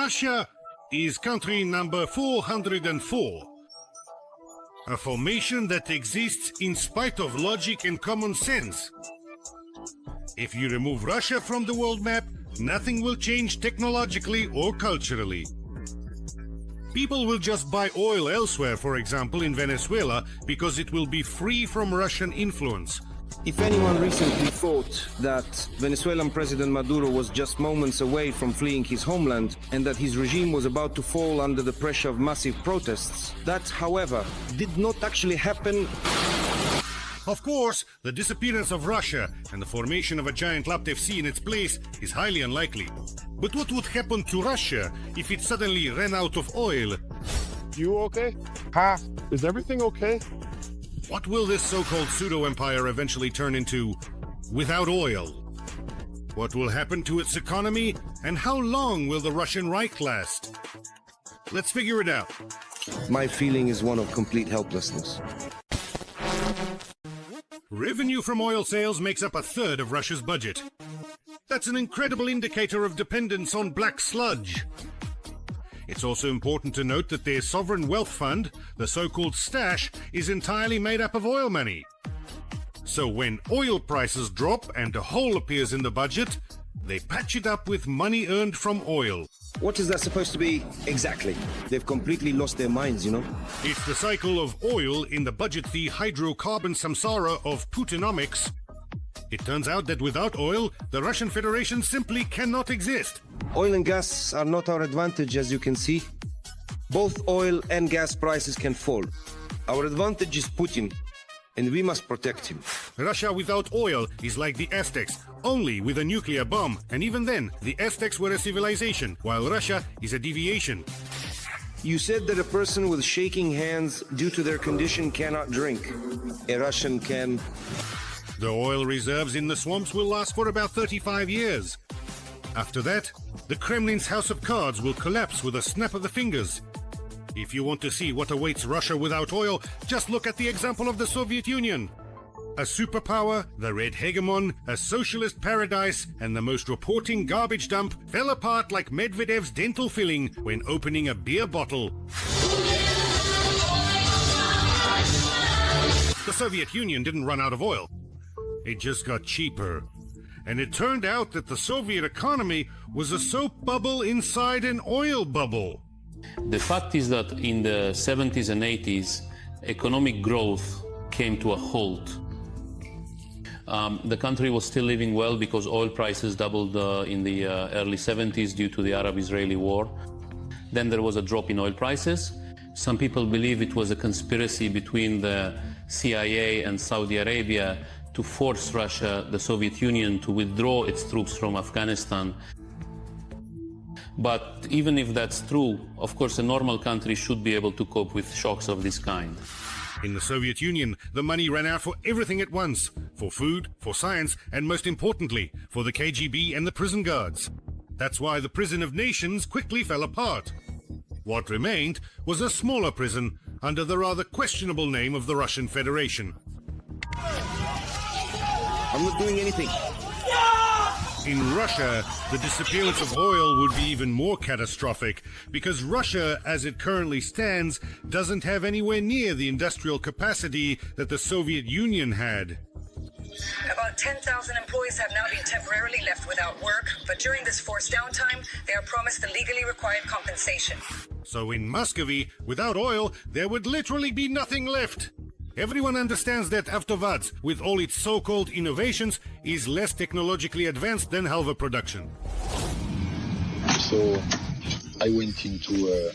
Russia is country number 404. A formation that exists in spite of logic and common sense. If you remove Russia from the world map, nothing will change technologically or culturally. People will just buy oil elsewhere, for example in Venezuela, because it will be free from Russian influence. If anyone recently thought that Venezuelan President Maduro was just moments away from fleeing his homeland and that his regime was about to fall under the pressure of massive protests, that, however, did not actually happen. Of course, the disappearance of Russia and the formation of a giant Laptev in its place is highly unlikely. But what would happen to Russia if it suddenly ran out of oil? You okay? Huh? Is everything okay? What will this so-called pseudo-empire eventually turn into without oil? What will happen to its economy, and how long will the Russian Reich last? Let's figure it out. My feeling is one of complete helplessness. Revenue from oil sales makes up a third of Russia's budget. That's an incredible indicator of dependence on black sludge. It's also important to note that their sovereign wealth fund, the so-called stash, is entirely made up of oil money. So when oil prices drop and a hole appears in the budget, they patch it up with money earned from oil. What is that supposed to be exactly? They've completely lost their minds, you know? It's the cycle of oil in the budget-fee hydrocarbon samsara of Putinomics. It turns out that without oil, the Russian Federation simply cannot exist. Oil and gas are not our advantage, as you can see. Both oil and gas prices can fall. Our advantage is Putin, and we must protect him. Russia without oil is like the Aztecs, only with a nuclear bomb, and even then, the Aztecs were a civilization, while Russia is a deviation. You said that a person with shaking hands due to their condition cannot drink. A Russian can. The oil reserves in the swamps will last for about 35 years. After that, the Kremlin's house of cards will collapse with a snap of the fingers. If you want to see what awaits Russia without oil, just look at the example of the Soviet Union. A superpower, the red hegemon, a socialist paradise, and the most reporting garbage dump fell apart like Medvedev's dental filling when opening a beer bottle. The Soviet Union didn't run out of oil. It just got cheaper. And it turned out that the Soviet economy was a soap bubble inside an oil bubble. The fact is that in the 70s and 80s, economic growth came to a halt. The country was still living well because oil prices doubled in the early 70s due to the Arab-Israeli war. Then there was a drop in oil prices. Some people believe it was a conspiracy between the CIA and Saudi Arabia to force Russia, the Soviet Union, to withdraw its troops from Afghanistan. But even if that's true, of course, a normal country should be able to cope with shocks of this kind. In the Soviet Union, the money ran out for everything at once. For food, for science, and most importantly, for the KGB and the prison guards. That's why the prison of nations quickly fell apart. What remained was a smaller prison under the rather questionable name of the Russian Federation. I'm not doing anything. In Russia, the disappearance of oil would be even more catastrophic because Russia, as it currently stands, doesn't have anywhere near the industrial capacity that the Soviet Union had. About 10,000 employees have now been temporarily left without work, but during this forced downtime, they are promised the legally required compensation. So in Muscovy, without oil, there would literally be nothing left. Everyone understands that Avtovaz, with all its so-called innovations, is less technologically advanced than Halva production. So I went into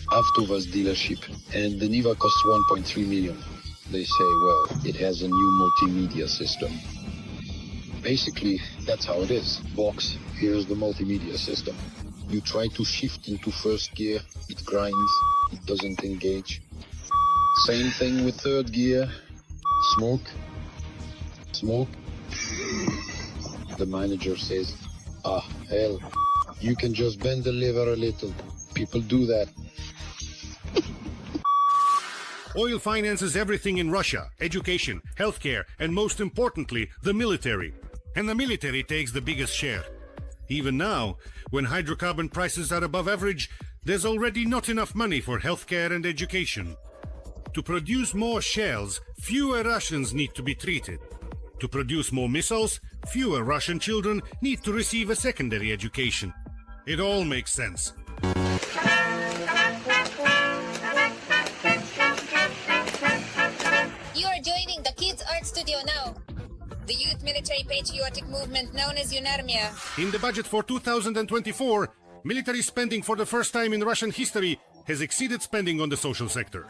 Avtovaz dealership and the Niva costs 1.3 million. They say, well, it has a new multimedia system. Basically, that's how it is. Box, here's the multimedia system. You try to shift into first gear, it grinds, it doesn't engage. Same thing with third gear. Smoke. The manager says, ah, hell, you can just bend the lever a little. People do that. Oil finances everything in Russia: education, healthcare, and most importantly, the military. And the military takes the biggest share. Even now, when hydrocarbon prices are above average, there's already not enough money for healthcare and education. To produce more shells, fewer Russians need to be treated. To produce more missiles, fewer Russian children need to receive a secondary education. It all makes sense. You are joining the Kids Art Studio now. The youth military patriotic movement known as UnderEmpire. In the budget for 2024, military spending for the first time in Russian history has exceeded spending on the social sector.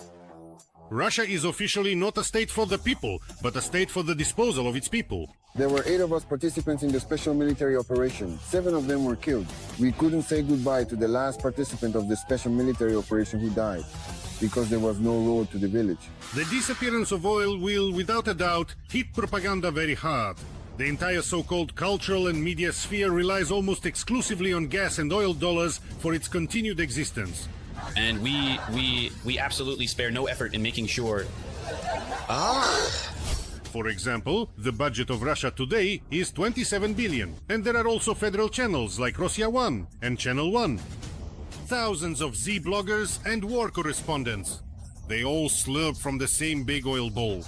Russia is officially not a state for the people, but a state for the disposal of its people. There were 8 of us participants in the special military operation. 7 of them were killed. We couldn't say goodbye to the last participant of the special military operation who died, because there was no road to the village. The disappearance of oil will, without a doubt, hit propaganda very hard. The entire so-called cultural and media sphere relies almost exclusively on gas and oil dollars for its continued existence. And we absolutely spare no effort in making sure. For example, the budget of Russia today is 27 billion, and there are also federal channels like Russia 1 and Channel 1. Thousands of Z bloggers and war correspondents. They all slurp from the same big oil bowl.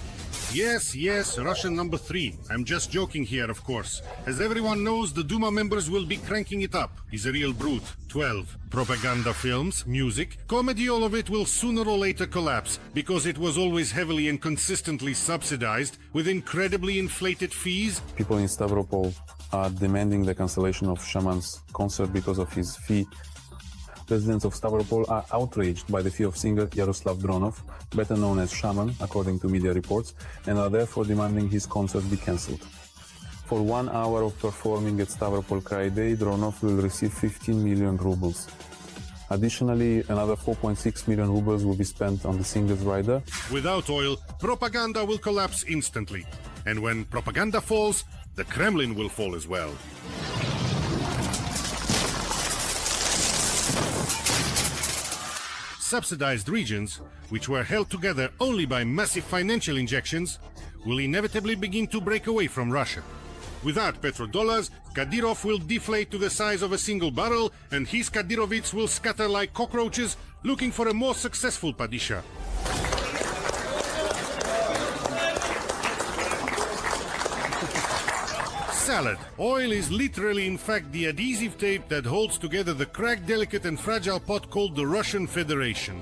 Yes, Russian number 3. I'm just joking here, of course. As everyone knows, the Duma members will be cranking it up. He's a real brute. 12. Propaganda films, music, comedy, all of it will sooner or later collapse, because it was always heavily and consistently subsidized with incredibly inflated fees. People in Stavropol are demanding the cancellation of Shaman's concert because of his fee. Residents of Stavropol are outraged by the fee of singer Yaroslav Dronov, better known as Shaman, according to media reports, and are therefore demanding his concert be cancelled. For 1 hour of performing at Stavropol Cry Day, Dronov will receive 15 million rubles. Additionally, another 4.6 million rubles will be spent on the singer's rider. Without oil, propaganda will collapse instantly. And when propaganda falls, the Kremlin will fall as well. Subsidized regions, which were held together only by massive financial injections, will inevitably begin to break away from Russia. Without petrodollars, Kadyrov will deflate to the size of a single barrel, and his Kadyrovites will scatter like cockroaches, looking for a more successful Padisha. Salad. Oil is literally, in fact, the adhesive tape that holds together the cracked, delicate and fragile pot called the Russian Federation.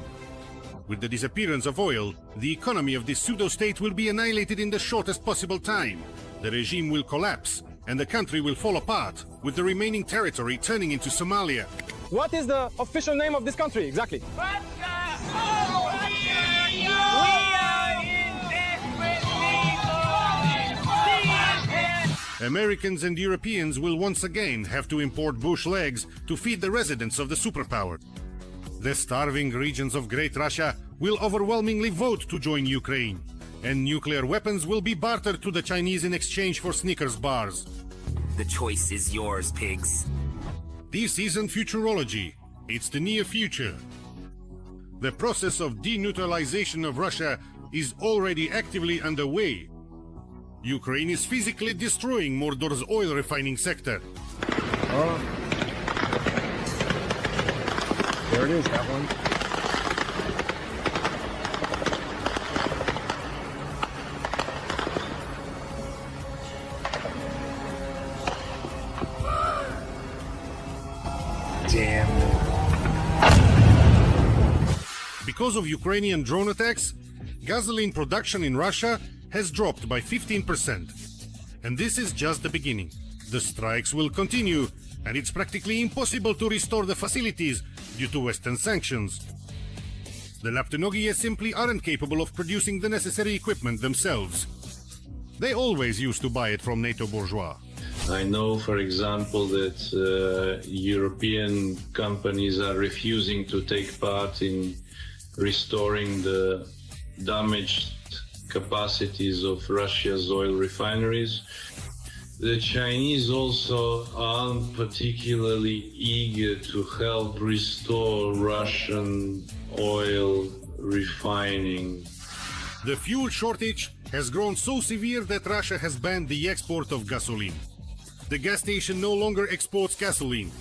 With the disappearance of oil, the economy of this pseudo-state will be annihilated in the shortest possible time. The regime will collapse, and the country will fall apart, with the remaining territory turning into Somalia. What is the official name of this country, exactly? Americans and Europeans will once again have to import bush legs to feed the residents of the superpower. The starving regions of Great Russia will overwhelmingly vote to join Ukraine, and nuclear weapons will be bartered to the Chinese in exchange for Snickers bars. The choice is yours, pigs. This isn't futurology, it's the near future. The process of denuclearization of Russia is already actively underway. Ukraine is physically destroying Mordor's oil refining sector. Oh. There it is, that one. Damn. Because of Ukrainian drone attacks, gasoline production in Russia has dropped by 15%. And this is just the beginning. The strikes will continue, and it's practically impossible to restore the facilities due to Western sanctions. The Laptenogiye simply aren't capable of producing the necessary equipment themselves. They always used to buy it from NATO bourgeois. I know, for example, that European companies are refusing to take part in restoring the damaged capacities of Russia's oil refineries. The Chinese also aren't particularly eager to help restore Russian oil refining. The fuel shortage has grown so severe that Russia has banned the export of gasoline. The gas station no longer exports gasoline.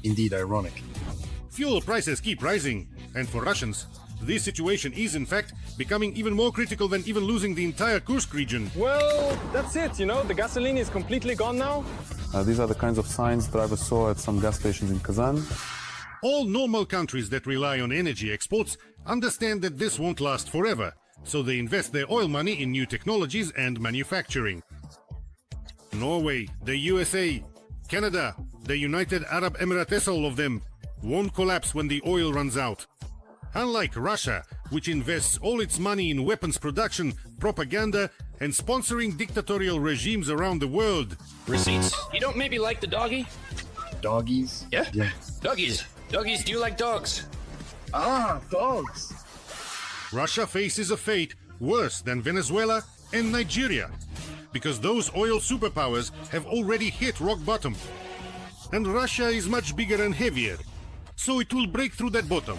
Indeed ironic. fuel prices keep rising. And for Russians, this situation is in fact becoming even more critical than even losing the entire Kursk region. Well, that's it, you know, the gasoline is completely gone now. These are the kinds of signs drivers saw at some gas stations in Kazan. All normal countries that rely on energy exports understand that this won't last forever, so they invest their oil money in new technologies and manufacturing. Norway, the USA, Canada, the United Arab Emirates, all of them, won't collapse when the oil runs out. Unlike Russia, which invests all its money in weapons production, propaganda, and sponsoring dictatorial regimes around the world. Receipts. You don't maybe like the doggy? Doggies? Yeah? Yeah. Doggies. Doggies, do you like dogs? Ah, dogs. Russia faces a fate worse than Venezuela and Nigeria, because those oil superpowers have already hit rock bottom. And Russia is much bigger and heavier, so it will break through that bottom.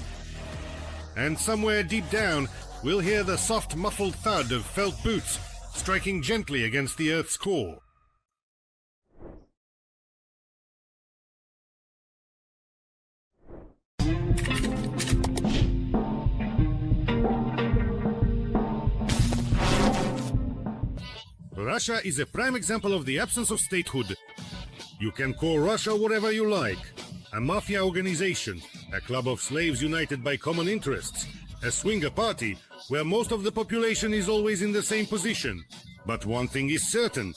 And somewhere deep down, we'll hear the soft, muffled thud of felt boots striking gently against the Earth's core. Russia is a prime example of the absence of statehood. You can call Russia whatever you like. A mafia organization, a club of slaves united by common interests, a swinger party where most of the population is always in the same position. But one thing is certain,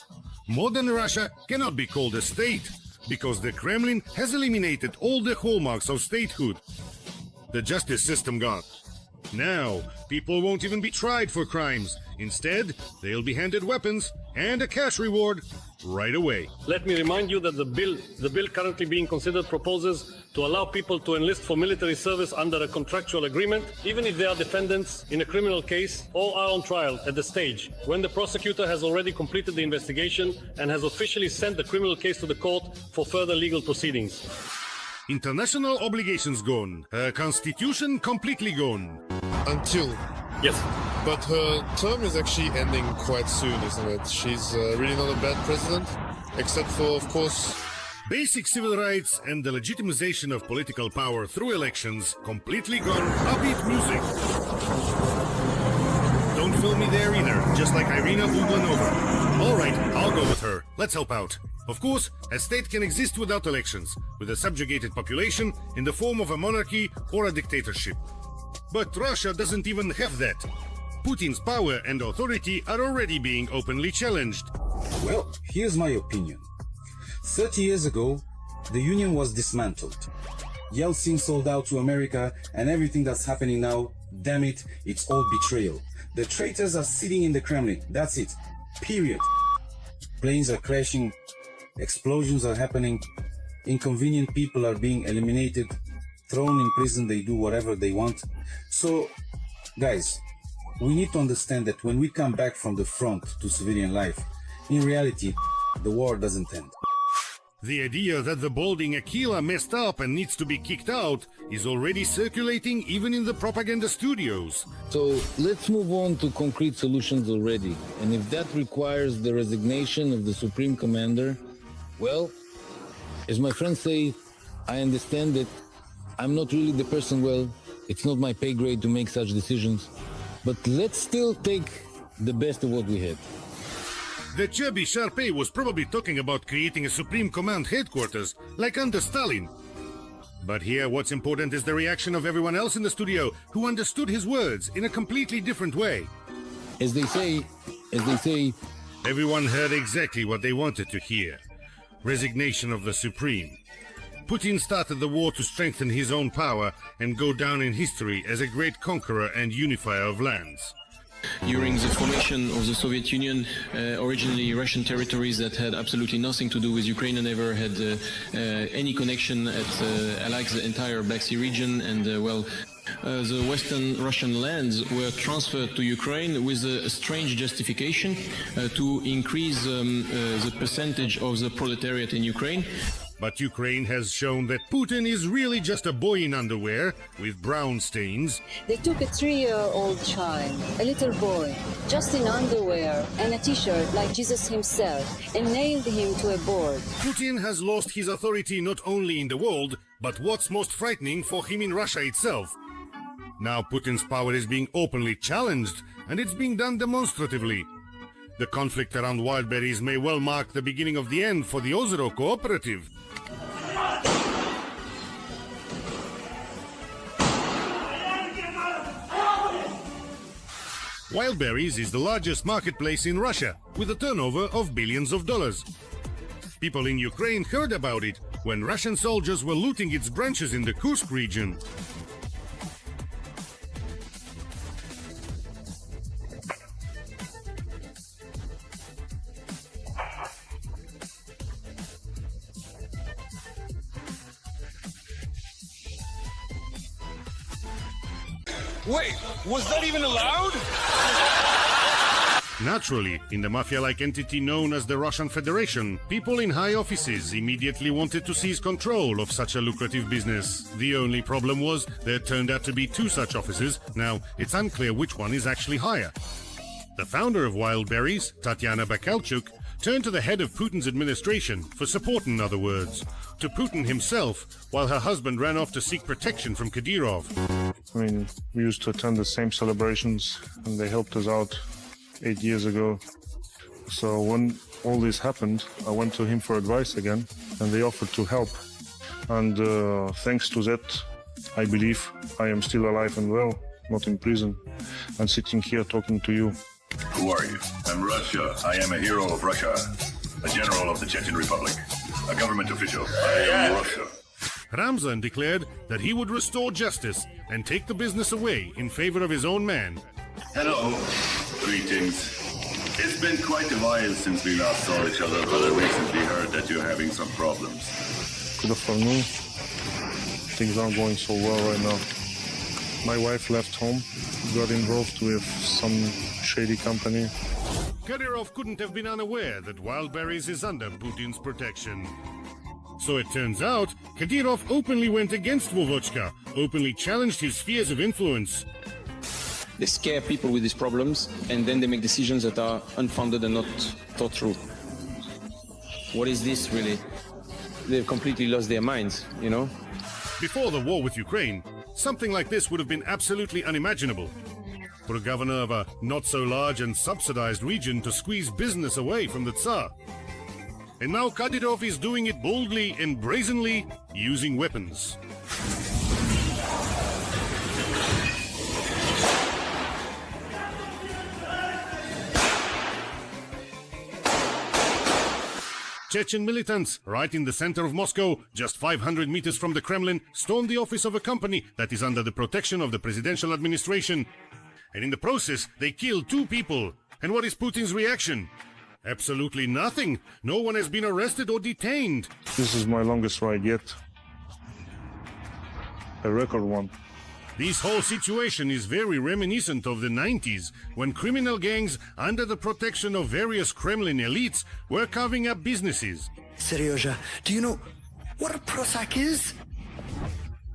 modern Russia cannot be called a state, because the Kremlin has eliminated all the hallmarks of statehood. The justice system gone. Now, people won't even be tried for crimes. Instead, they'll be handed weapons and a cash reward right away. Let me remind you that the bill currently being considered proposes to allow people to enlist for military service under a contractual agreement, even if they are defendants in a criminal case or are on trial at the stage when the prosecutor has already completed the investigation and has officially sent the criminal case to the court for further legal proceedings. International obligations gone. Her constitution completely gone. Until. Yes. But her term is actually ending quite soon, isn't it? She's really not a bad president, except for, of course, basic civil rights and the legitimization of political power through elections completely gone. Upbeat music. Don't film me there either, just like Irina Uglanova. All right, I'll go with her. Let's help out. Of course, a state can exist without elections, with a subjugated population in the form of a monarchy or a dictatorship. But Russia doesn't even have that. Putin's power and authority are already being openly challenged. Well, here's my opinion. 30 years ago, the Union was dismantled. Yeltsin sold out to America, and everything that's happening now, damn it, it's all betrayal. The traitors are sitting in the Kremlin. That's it. Period. Planes are crashing, explosions are happening, inconvenient people are being eliminated, thrown in prison, they do whatever they want. So, guys, we need to understand that when we come back from the front to civilian life, in reality, the war doesn't end. The idea that the balding Aquila messed up and needs to be kicked out is already circulating even in the propaganda studios. So let's move on to concrete solutions already. And if that requires the resignation of the Supreme Commander, well, as my friends say, I understand that I'm not really the person, well, it's not my pay grade to make such decisions. But let's still take the best of what we had. The chubby Sharpay was probably talking about creating a Supreme Command headquarters, like under Stalin. But here what's important is the reaction of everyone else in the studio who understood his words in a completely different way. As they say, everyone heard exactly what they wanted to hear. Resignation of the Supreme. Putin started the war to strengthen his own power and go down in history as a great conqueror and unifier of lands. During the formation of the Soviet Union, originally Russian territories that had absolutely nothing to do with Ukraine never had any connection like the entire Black Sea region, and the Western Russian lands were transferred to Ukraine with a strange justification to increase the percentage of the proletariat in Ukraine. But Ukraine has shown that Putin is really just a boy in underwear with brown stains. They took a 3-year-old child, a little boy, just in underwear and a t-shirt like Jesus himself, and nailed him to a board. Putin has lost his authority not only in the world, But what's most frightening for him in Russia itself? Now Putin's power is being openly challenged, and it's being done demonstratively. The conflict around wild berries may well mark the beginning of the end for the Ozero cooperative. Wild berries is the largest marketplace in Russia, with a turnover of billions of dollars. People in Ukraine heard about it when Russian soldiers were looting its branches in the Kursk region. Wait, was that even allowed? Naturally, in the mafia-like entity known as the Russian Federation, people in high offices immediately wanted to seize control of such a lucrative business. The only problem was there turned out to be two such offices. Now, it's unclear which one is actually higher. The founder of Wild Berries, Tatyana Bakalchuk, turned to the head of Putin's administration for support, in other words, to Putin himself, while her husband ran off to seek protection from Kadyrov. I mean, we used to attend the same celebrations, and they helped us out 8 years ago. So when all this happened, I went to him for advice again, and they offered to help. And thanks to that, I believe I am still alive and well, not in prison, and sitting here talking to you. Who are you? I'm Russia. I am a hero of Russia, a general of the Chechen Republic, a government official. I am Russia. Ramzan declared that he would restore justice and take the business away in favor of his own man. Hello. Greetings. It's been quite a while since we last saw each other, but I recently heard that you're having some problems. Good afternoon. Things aren't going so well right now. My wife left home, got involved with some shady company. Kadyrov couldn't have been unaware that Wild Berries is under Putin's protection. So it turns out, Kadyrov openly went against Vovochka, openly challenged his spheres of influence. They scare people with these problems, and then they make decisions that are unfounded and not thought through. What is this, really? They've completely lost their minds, you know? Before the war with Ukraine, something like this would have been absolutely unimaginable. For a governor of a not-so-large and subsidized region to squeeze business away from the Tsar. And now Kadyrov is doing it boldly and brazenly, using weapons. Chechen militants, right in the center of Moscow, just 500 meters from the Kremlin, stormed the office of a company that is under the protection of the presidential administration. And in the process, they killed 2 people. And what is Putin's reaction? Absolutely nothing. No one has been arrested or detained. This is my longest ride yet. A record one. This whole situation is very reminiscent of the 90s, when criminal gangs, under the protection of various Kremlin elites, were carving up businesses. Seryoja, do you know what a Prozac is?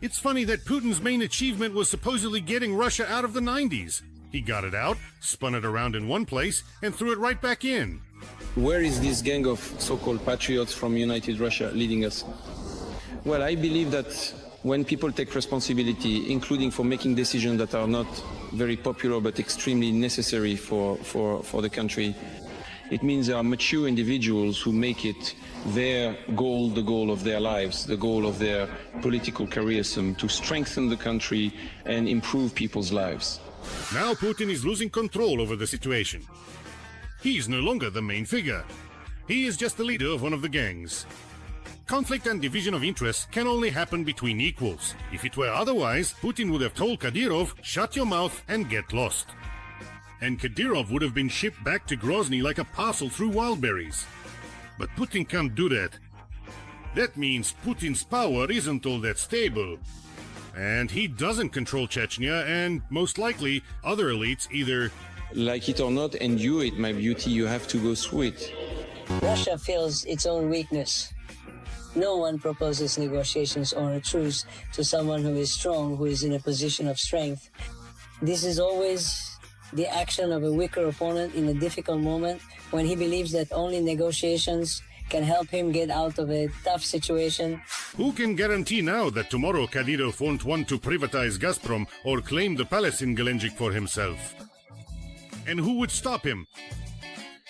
It's funny that Putin's main achievement was supposedly getting Russia out of the 90s. He got it out, spun it around in one place, and threw it right back in. Where is this gang of so-called patriots from United Russia leading us? Well, I believe that when people take responsibility, including for making decisions that are not very popular but extremely necessary for the country, it means there are mature individuals who make it their goal, the goal of their lives, the goal of their political careerism, to strengthen the country and improve people's lives. Now Putin is losing control over the situation. He is no longer the main figure. He is just the leader of one of the gangs. Conflict and division of interests can only happen between equals. If it were otherwise, Putin would have told Kadyrov, shut your mouth and get lost. And Kadyrov would have been shipped back to Grozny like a parcel through wild berries. But Putin can't do that. That means Putin's power isn't all that stable. And he doesn't control Chechnya, and most likely other elites either. Like it or not, endure it, my beauty, you have to go through it. Russia feels its own weakness. No one proposes negotiations or a truce to someone who is strong, who is in a position of strength. This is always the action of a weaker opponent in a difficult moment when he believes that only negotiations can help him get out of a tough situation. Who can guarantee now that tomorrow Kadyrov won't want to privatize Gazprom or claim the palace in Gelendzhik for himself? And who would stop him?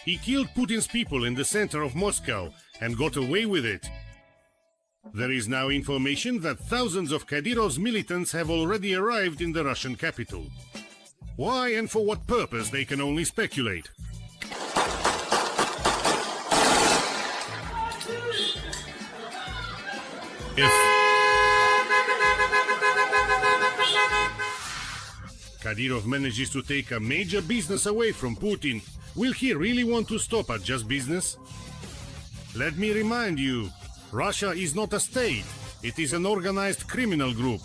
He killed Putin's people in the center of Moscow and got away with it. There is now information that thousands of Kadyrov's militants have already arrived in the Russian capital. Why and for what purpose they can only speculate. If Kadyrov manages to take a major business away from Putin, will he really want to stop at just business? Let me remind you, Russia is not a state, it is an organized criminal group.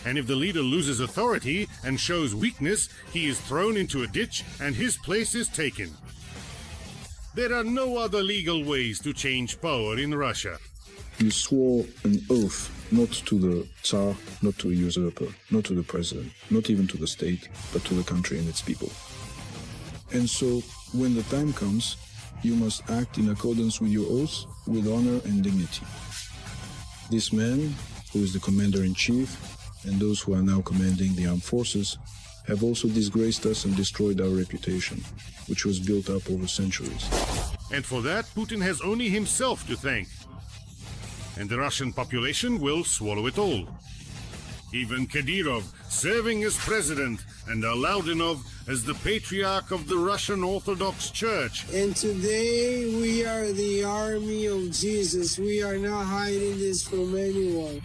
And if the leader loses authority and shows weakness, he is thrown into a ditch and his place is taken. There are no other legal ways to change power in Russia. You swore an oath not to the Tsar, not to a usurper, not to the president, not even to the state, but to the country and its people. And so, when the time comes, you must act in accordance with your oath, with honor and dignity. This man, who is the commander-in-chief, and those who are now commanding the armed forces, have also disgraced us and destroyed our reputation, which was built up over centuries. And for that, Putin has only himself to thank. And the Russian population will swallow it all. Even Kadyrov, serving as president, and Alauddinov as the patriarch of the Russian Orthodox Church. And today we are the army of Jesus. We are not hiding this from anyone.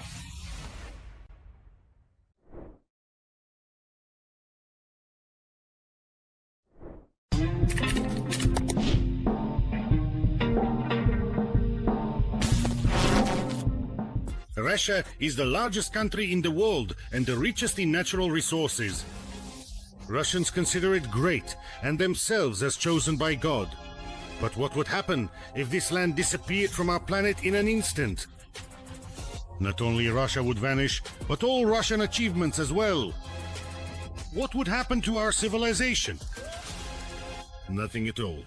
Russia is the largest country in the world and the richest in natural resources. Russians consider it great and themselves as chosen by God. But what would happen if this land disappeared from our planet in an instant? Not only Russia would vanish, but all Russian achievements as well. What would happen to our civilization? Nothing at all.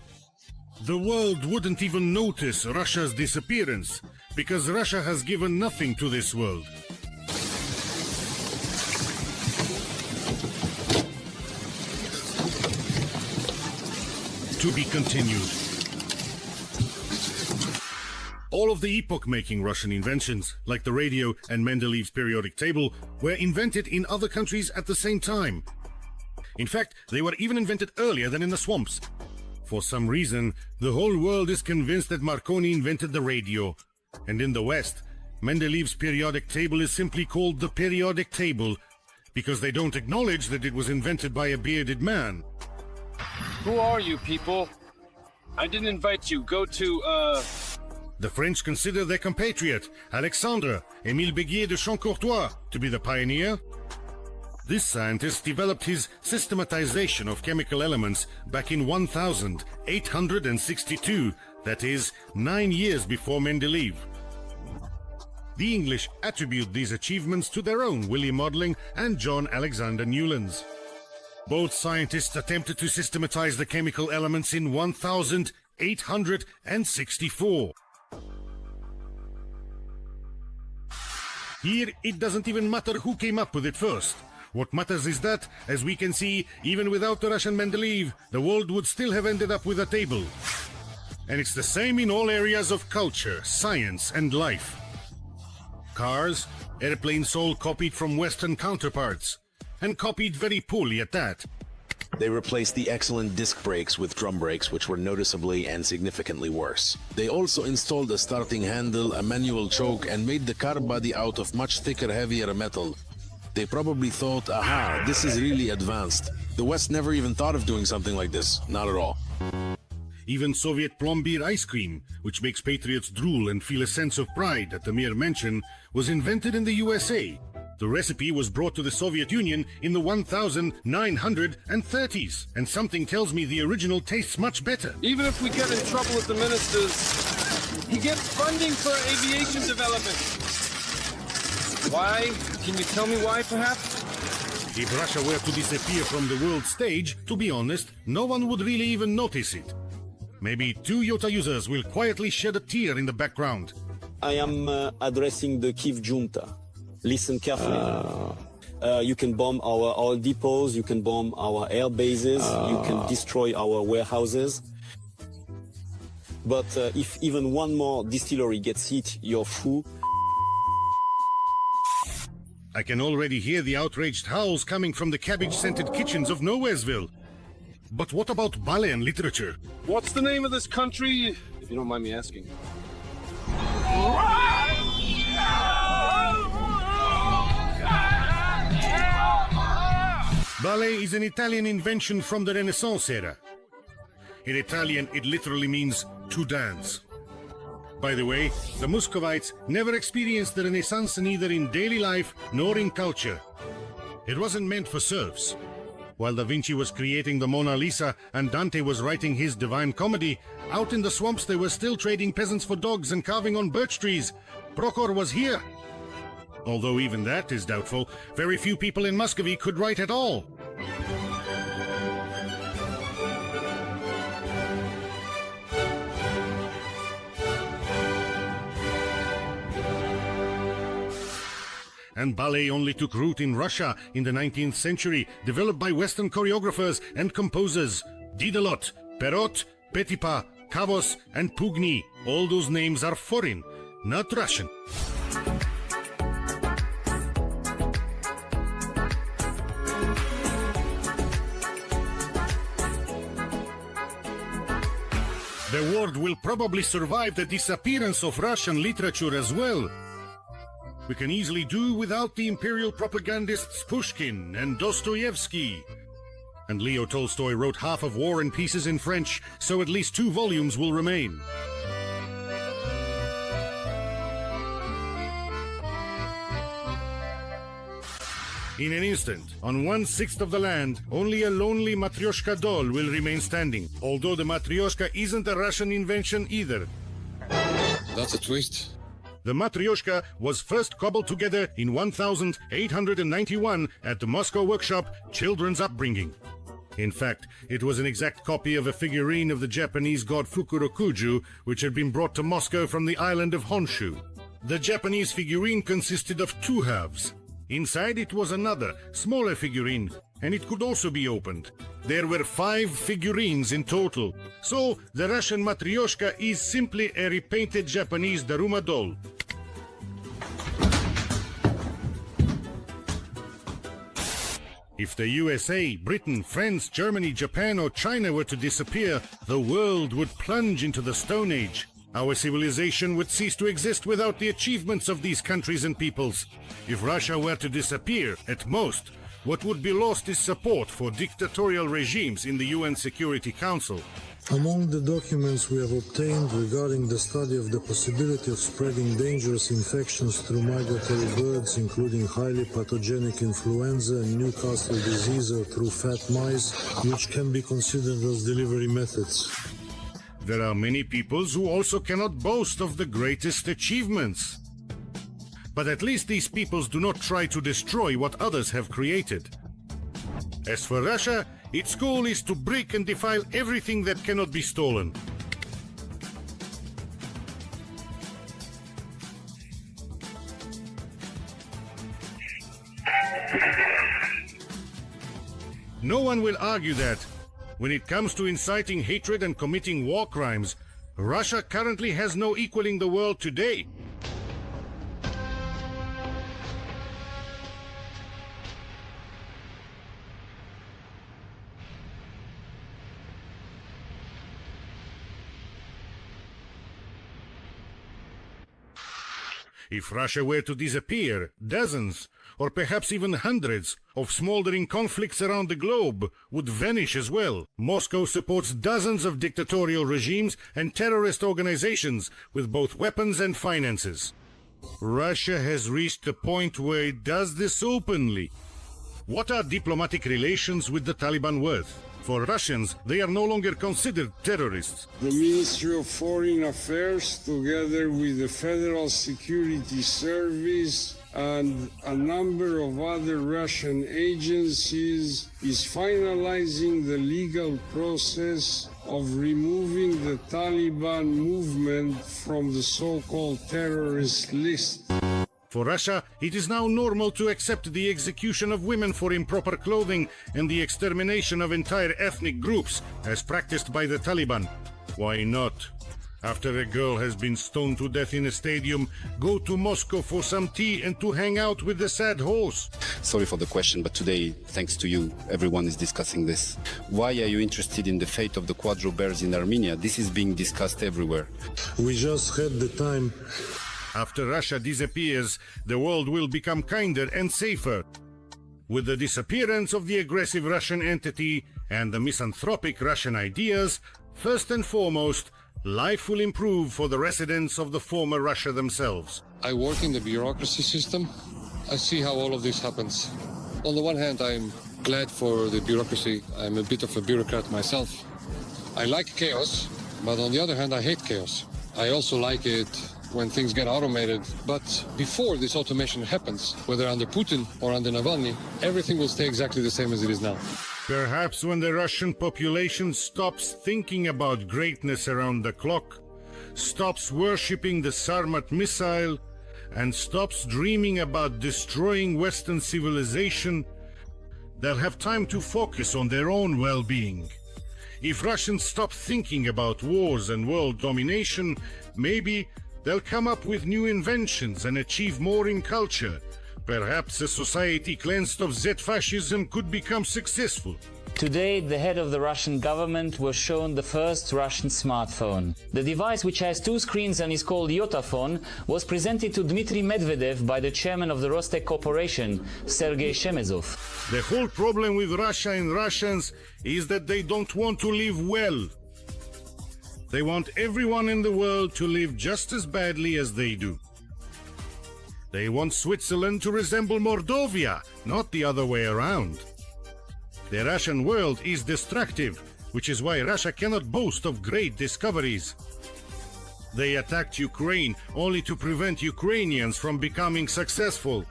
The world wouldn't even notice Russia's disappearance, because Russia has given nothing to this world. To be continued. All of the epoch-making Russian inventions, like the radio and Mendeleev's periodic table, were invented in other countries at the same time. In fact, they were even invented earlier than in the swamps. For some reason, the whole world is convinced that Marconi invented the radio. And in the West, Mendeleev's periodic table is simply called the periodic table, because they don't acknowledge that it was invented by a bearded man. Who are you people? I didn't invite you. Go to, The French consider their compatriot, Alexandre Émile Béguier de Chamcourtois, to be the pioneer. This scientist developed his systematization of chemical elements back in 1862, that is, 9 years before Mendeleev. The English attribute these achievements to their own Willy modeling and John Alexander Newlands. Both scientists attempted to systematize the chemical elements in 1864. Here, it doesn't even matter who came up with it first. What matters is that, as we can see, even without the Russian Mendeleev, the world would still have ended up with a table. And it's the same in all areas of culture, science, and life. Cars, airplanes all copied from Western counterparts, and copied very poorly at that. They replaced the excellent disc brakes with drum brakes, which were noticeably and significantly worse. They also installed a starting handle, a manual choke, and made the car body out of much thicker, heavier metal. They probably thought, aha, this is really advanced. The West never even thought of doing something like this. Not at all. Even Soviet plombier ice cream, which makes patriots drool and feel a sense of pride at the mere mention, was invented in the USA. The recipe was brought to the Soviet Union in the 1930s, and something tells me the original tastes much better. even if we get in trouble with the ministers, he gets funding for aviation development. Why? Can you tell me why, perhaps? If Russia were to disappear from the world stage, to be honest, no one would really even notice it. Maybe 2 Yota users will quietly shed a tear in the background. I am addressing the Kiev junta. Listen carefully. You can bomb our oil depots, you can bomb our air bases, you can destroy our warehouses. But if even one more distillery gets hit, you're fou. I can already hear the outraged howls coming from the cabbage-scented kitchens of Nowheresville. But what about ballet and literature? What's the name of this country, if you don't mind me asking? Ballet is an Italian invention from the Renaissance era. In Italian, it literally means to dance. By the way, the Muscovites never experienced the Renaissance neither in daily life nor in culture. It wasn't meant for serfs. While Da Vinci was creating the Mona Lisa and Dante was writing his Divine Comedy, out in the swamps they were still trading peasants for dogs and carving on birch trees. Procor was here. Although even that is doubtful, very few people in Muscovy could write at all. And ballet only took root in Russia in the 19th century, developed by Western choreographers and composers. Didelot, Perot, Petipa, Kavos, and Pugny. All those names are foreign, not Russian. The world will probably survive the disappearance of Russian literature as well. We can easily do without the imperial propagandists Pushkin and Dostoevsky. And Leo Tolstoy wrote half of War and Peace in French, so at least 2 volumes will remain. In an instant, on 1/6 of the land, only a lonely Matryoshka doll will remain standing, although the Matryoshka isn't a Russian invention either. That's a twist. The Matryoshka was first cobbled together in 1891 at the Moscow workshop Children's Upbringing. In fact, it was an exact copy of a figurine of the Japanese god Fukurokuju, which had been brought to Moscow from the island of Honshu. The Japanese figurine consisted of 2 halves. Inside it was another, smaller figurine, and it could also be opened. There were 5 figurines in total. So, the Russian Matryoshka is simply a repainted Japanese Daruma doll. If the USA, Britain, France, Germany, Japan, or China were to disappear, the world would plunge into the Stone Age. Our civilization would cease to exist without the achievements of these countries and peoples. If Russia were to disappear, at most, what would be lost is support for dictatorial regimes in the UN Security Council. Among the documents we have obtained regarding the study of the possibility of spreading dangerous infections through migratory birds, including highly pathogenic influenza and Newcastle disease, or through fat mice, which can be considered as delivery methods. There are many peoples who also cannot boast of the greatest achievements. But at least these peoples do not try to destroy what others have created. As for Russia, its goal is to break and defile everything that cannot be stolen. No one will argue that, when it comes to inciting hatred and committing war crimes, Russia currently has no equaling the world today. If Russia were to disappear, dozens, or perhaps even hundreds, of smoldering conflicts around the globe would vanish as well. Moscow supports dozens of dictatorial regimes and terrorist organizations with both weapons and finances. Russia has reached a point where it does this openly. What are diplomatic relations with the Taliban worth? For Russians, they are no longer considered terrorists. The Ministry of Foreign Affairs, together with the Federal Security Service and a number of other Russian agencies is finalizing the legal process of removing the Taliban movement from the so-called terrorist list. For Russia, it is now normal to accept the execution of women for improper clothing and the extermination of entire ethnic groups as practiced by the Taliban. Why not? After a girl has been stoned to death in a stadium, go to Moscow for some tea and to hang out with the sad horse. Sorry for the question, but today, thanks to you, everyone is discussing this. Why are you interested in the fate of the Quadro bears in Armenia? This is being discussed everywhere. We just had the time. After Russia disappears, the world will become kinder and safer. With the disappearance of the aggressive Russian entity and the misanthropic Russian ideas, first and foremost, life will improve for the residents of the former Russia themselves. I work in the bureaucracy system. I see how all of this happens. On the one hand, I'm glad for the bureaucracy. I'm a bit of a bureaucrat myself. I like chaos, but on the other hand, I hate chaos. I also like it when things get automated. But before this automation happens, whether under Putin or under Navalny, everything will stay exactly the same as it is now. Perhaps when the Russian population stops thinking about greatness around the clock, stops worshipping the Sarmat missile, and stops dreaming about destroying Western civilization, they'll have time to focus on their own well-being. If Russians stop thinking about wars and world domination, maybe they'll come up with new inventions and achieve more in culture. Perhaps a society cleansed of Z-fascism could become successful. Today, the head of the Russian government was shown the first Russian smartphone. The device, which has two screens and is called Yotaphone, was presented to Dmitry Medvedev by the chairman of the Rostec Corporation, Sergei Shemezov. The whole problem with Russia and Russians is that they don't want to live well. They want everyone in the world to live just as badly as they do. They want Switzerland to resemble Mordovia, not the other way around. The Russian world is destructive, which is why Russia cannot boast of great discoveries. They attacked Ukraine only to prevent Ukrainians from becoming successful.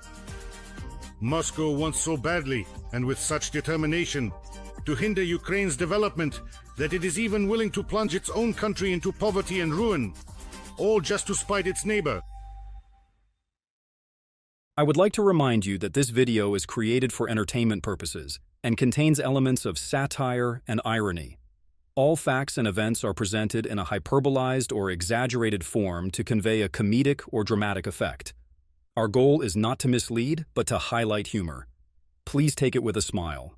Moscow wants so badly, and with such determination, to hinder Ukraine's development that it is even willing to plunge its own country into poverty and ruin, all just to spite its neighbor. I would like to remind you that this video is created for entertainment purposes and contains elements of satire and irony. All facts and events are presented in a hyperbolized or exaggerated form to convey a comedic or dramatic effect. Our goal is not to mislead, but to highlight humor. Please take it with a smile.